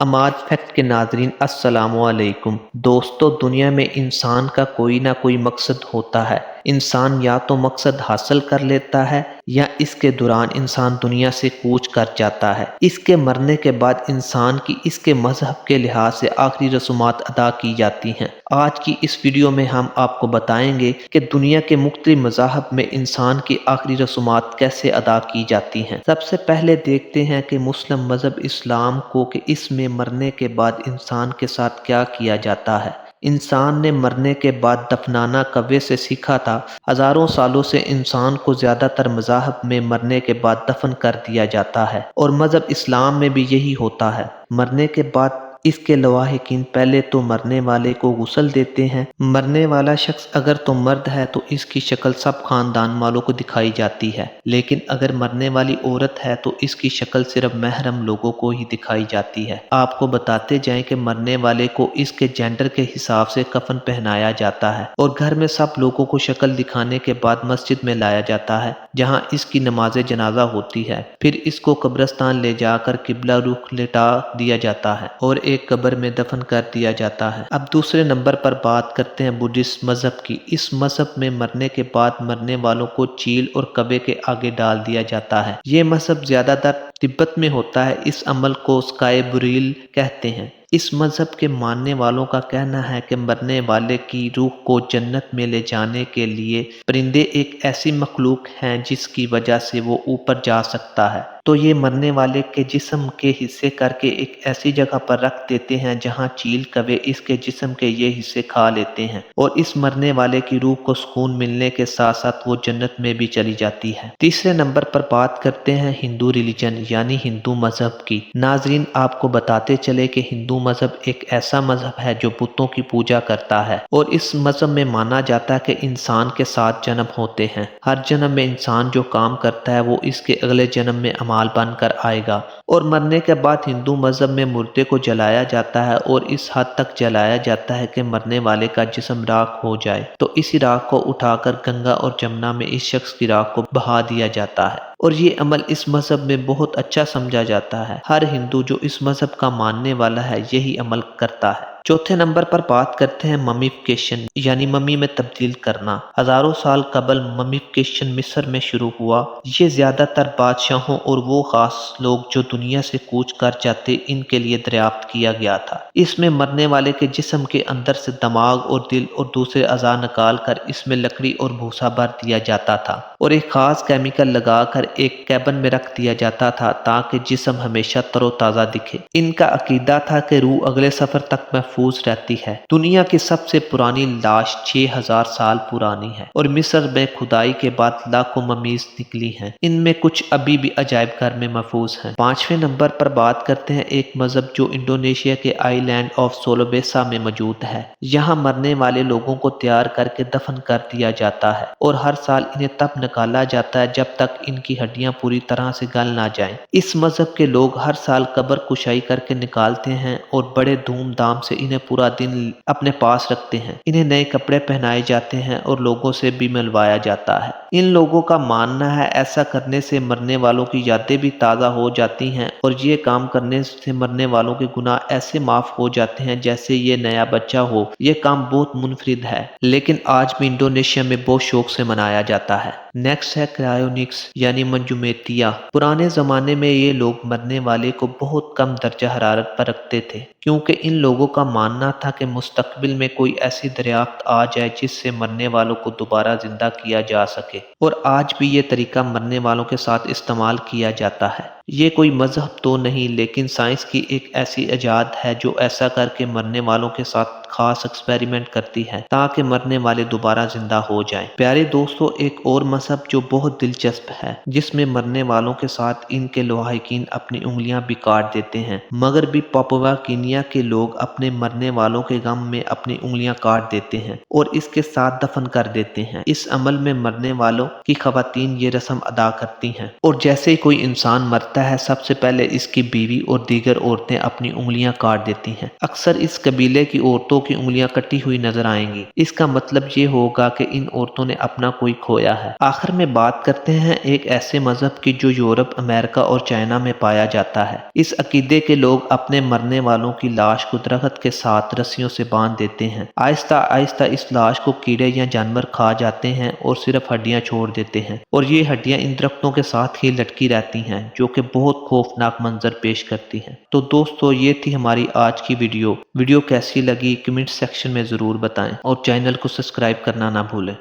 اماد fact کے ناظرین السلام علیکم دوستو، دنیا میں انسان کا کوئی نہ کوئی مقصد ہوتا ہے۔ انسان یا تو مقصد حاصل کر لیتا ہے یا اس کے دوران انسان دنیا سے کوچ کر جاتا ہے۔ اس کے مرنے کے بعد انسان کی اس کے مذہب کے لحاظ سے آخری رسومات ادا کی جاتی ہیں۔ آج کی اس ویڈیو میں ہم آپ کو بتائیں گے کہ دنیا کے مختلف مذاہب میں انسان کی آخری رسومات کیسے ادا کی جاتی ہیں۔ سب سے پہلے دیکھتے ہیں کہ مسلم مذہب اسلام کو کہ اس میں مرنے کے بعد انسان کے ساتھ کیا کیا جاتا ہے۔ انسان نے مرنے کے بعد دفنانا کوے سے سیکھا تھا۔ ہزاروں سالوں سے انسان کو زیادہ تر مذاہب میں مرنے کے بعد دفن کر دیا جاتا ہے، اور مذہب اسلام میں بھی یہی ہوتا ہے۔ مرنے کے بعد اس کے لواحقین پہلے تو مرنے والے کو غسل دیتے ہیں۔ مرنے والا شخص اگر تو مرد ہے تو اس کی شکل سب خاندان والوں کو دکھائی جاتی ہے، لیکن اگر مرنے والی عورت ہے تو اس کی شکل صرف محرم لوگوں کو ہی دکھائی جاتی ہے۔ آپ کو بتاتے جائیں کہ مرنے والے کو اس کے جینڈر کے حساب سے کفن پہنایا جاتا ہے، اور گھر میں سب لوگوں کو شکل دکھانے کے بعد مسجد میں لایا جاتا ہے جہاں اس کی نماز جنازہ ہوتی ہے۔ پھر اس کو قبرستان لے جا کر قبلہ رخ لٹا دیا جاتا ہے اور ایک قبر میں دفن کر دیا جاتا ہے۔ اب دوسرے نمبر پر بات کرتے ہیں بدھسٹ مذہب کی۔ اس مذہب میں مرنے کے بعد مرنے والوں کو چیل اور کعبے کے آگے ڈال دیا جاتا ہے۔ یہ مذہب زیادہ تر تبت میں ہوتا ہے۔ اس عمل کو سکائی بریل کہتے ہیں۔ اس مذہب کے ماننے والوں کا کہنا ہے کہ مرنے والے کی روح کو جنت میں لے جانے کے لیے پرندے ایک ایسی مخلوق ہیں جس کی وجہ سے وہ اوپر جا سکتا ہے، تو یہ مرنے والے کے جسم کے حصے کر کے ایک ایسی جگہ پر رکھ دیتے ہیں جہاں چیل کوے اس کے جسم کے یہ حصے کھا لیتے ہیں، اور اس مرنے والے کی روح کو سکون ملنے کے ساتھ ساتھ وہ جنت میں بھی چلی جاتی ہے۔ تیسرے نمبر پر بات کرتے ہیں ہندو ریلیجن یعنی ہندو مذہب کی۔ ناظرین، آپ کو بتاتے چلے کہ ہندو مذہب ایک ایسا مذہب ہے جو بتوں کی پوجا کرتا ہے، اور اس مذہب میں مانا جاتا ہے کہ انسان کے 7 جنم ہوتے ہیں۔ ہر جنم میں انسان جو کام کرتا ہے وہ اس کے اگلے جنم میں اعمال بن کر آئے گا، اور مرنے کے بعد ہندو مذہب میں مردے کو جلایا جاتا ہے، اور اس حد تک جلایا جاتا ہے کہ مرنے والے کا جسم راکھ ہو جائے تو اسی راکھ کو اٹھا کر گنگا اور جمنا میں اس شخص کی راکھ کو بہا دیا جاتا ہے، اور یہ عمل اس مذہب میں بہت اچھا سمجھا جاتا ہے۔ ہر ہندو جو اس مذہب کا ماننے والا ہے یہی عمل کرتا ہے۔ چوتھے نمبر پر بات کرتے ہیں ممیفکیشن یعنی ممی میں تبدیل کرنا۔ ہزاروں سال قبل ممیفکیشن مصر میں شروع ہوا۔ یہ زیادہ تر بادشاہوں اور وہ خاص لوگ جو دنیا سے کوچ کر جاتے ان کے لیے دریافت کیا گیا تھا۔ اس میں مرنے والے کے جسم کے اندر سے دماغ اور دل اور دوسرے اعضاء نکال کر اس میں لکڑی اور بھوسا بھر دیا جاتا تھا، اور ایک خاص کیمیکل لگا کر ایک کیبن میں رکھ دیا جاتا تھا تاکہ جسم ہمیشہ تر و تازہ دکھے۔ ان کا عقیدہ تھا کہ روح اگلے سفر تک محفوظ رہتی ہے۔ دنیا کی سب سے پرانی لاش 6000 سال پرانی ہے، اور مصر میں کھدائی کے بعد لاکھوں ممیز نکلی ہیں۔ ان میں کچھ ابھی بھی عجائب گھر میں محفوظ ہیں۔ 5ویں نمبر پر بات کرتے ہیں ایک مذہب جو انڈونیشیا کے آئی لینڈ آف سولوبیسا میں موجود ہے۔ یہاں مرنے والے لوگوں کو تیار کر کے دفن کر دیا جاتا ہے، اور ہر سال انہیں تب نکالا جاتا ہے جب تک ان کی ہڈیاں پوری طرح سے گل نہ جائیں۔ اس مذہب کے لوگ ہر سال قبر کشائی کر کے نکالتے ہیں اور بڑے دھوم دھام سے انہیں پورا دن اپنے پاس رکھتے ہیں۔ انہیں نئے کپڑے پہنائے جاتے ہیں اور لوگوں سے بھی ملوایا جاتا ہے۔ ان لوگوں کا ماننا ہے ایسا کرنے سے مرنے والوں کی یادیں بھی تازہ ہو جاتی ہیں، اور یہ کام کرنے سے مرنے والوں کے گناہ ایسے معاف ہو جاتے ہیں جیسے یہ نیا بچہ ہو۔ یہ کام بہت منفرد ہے، لیکن آج بھی انڈونیشیا میں بہت شوق سے منایا جاتا ہے۔ نیکسٹ ہے کرائیونکس یعنی منجمتیا۔ پرانے زمانے میں یہ لوگ مرنے والے کو بہت کم درجہ حرارت پر رکھتے تھے، کیونکہ ان لوگوں کا ماننا تھا کہ مستقبل میں کوئی ایسی دریافت آ جائے جس سے مرنے والوں کو دوبارہ زندہ کیا جا سکے، اور آج بھی یہ طریقہ مرنے والوں کے ساتھ استعمال کیا جاتا ہے۔ یہ کوئی مذہب تو نہیں، لیکن سائنس کی ایک ایسی ایجاد ہے جو ایسا کر کے مرنے والوں کے ساتھ خاص ایکسپیریمنٹ کرتی ہے تاکہ مرنے والے دوبارہ زندہ ہو جائیں۔ پیارے دوستو، ایک اور مذہب جو بہت دلچسپ ہے جس میں مرنے والوں کے ساتھ ان کے لواحقین اپنی انگلیاں بھی کاٹ دیتے ہیں۔ مغربی پاپوا کینیا کے لوگ اپنے مرنے والوں کے غم میں اپنی انگلیاں کاٹ دیتے ہیں اور اس کے ساتھ دفن کر دیتے ہیں۔ اس عمل میں مرنے والوں کی خواتین یہ رسم ادا کرتی ہیں، اور جیسے ہی کوئی انسان مرتا ہے سب سے پہلے اس کی بیوی اور دیگر عورتیں اپنی انگلیاں کاٹ دیتی ہیں۔ اکثر اس قبیلے کی عورتوں کی انگلیاں کٹی ہوئی نظر آئیں گی۔ اس کا مطلب یہ ہوگا کہ ان عورتوں نے اپنا کوئی کھویا ہے۔ آخر میں بات کرتے ہیں ایک ایسے مذہب کی جو یورپ، امریکہ اور چائنا میں پایا جاتا ہے۔ اس عقیدے کے لوگ اپنے مرنے والوں کی لاش کو درخت کے ساتھ رسیوں سے باندھ دیتے ہیں۔ آہستہ آہستہ اس لاش کو کیڑے یا جانور کھا جاتے ہیں اور صرف ہڈیاں چھوڑ دیتے ہیں، اور یہ ہڈیاں ان درختوں کے ساتھ ہی لٹکی رہتی ہیں، جو کہ بہت خوفناک منظر پیش کرتی ہیں۔ تو دوستو، یہ تھی ہماری آج کی ویڈیو کیسی لگی کمنٹ سیکشن میں ضرور بتائیں، اور چینل کو سبسکرائب کرنا نہ بھولیں۔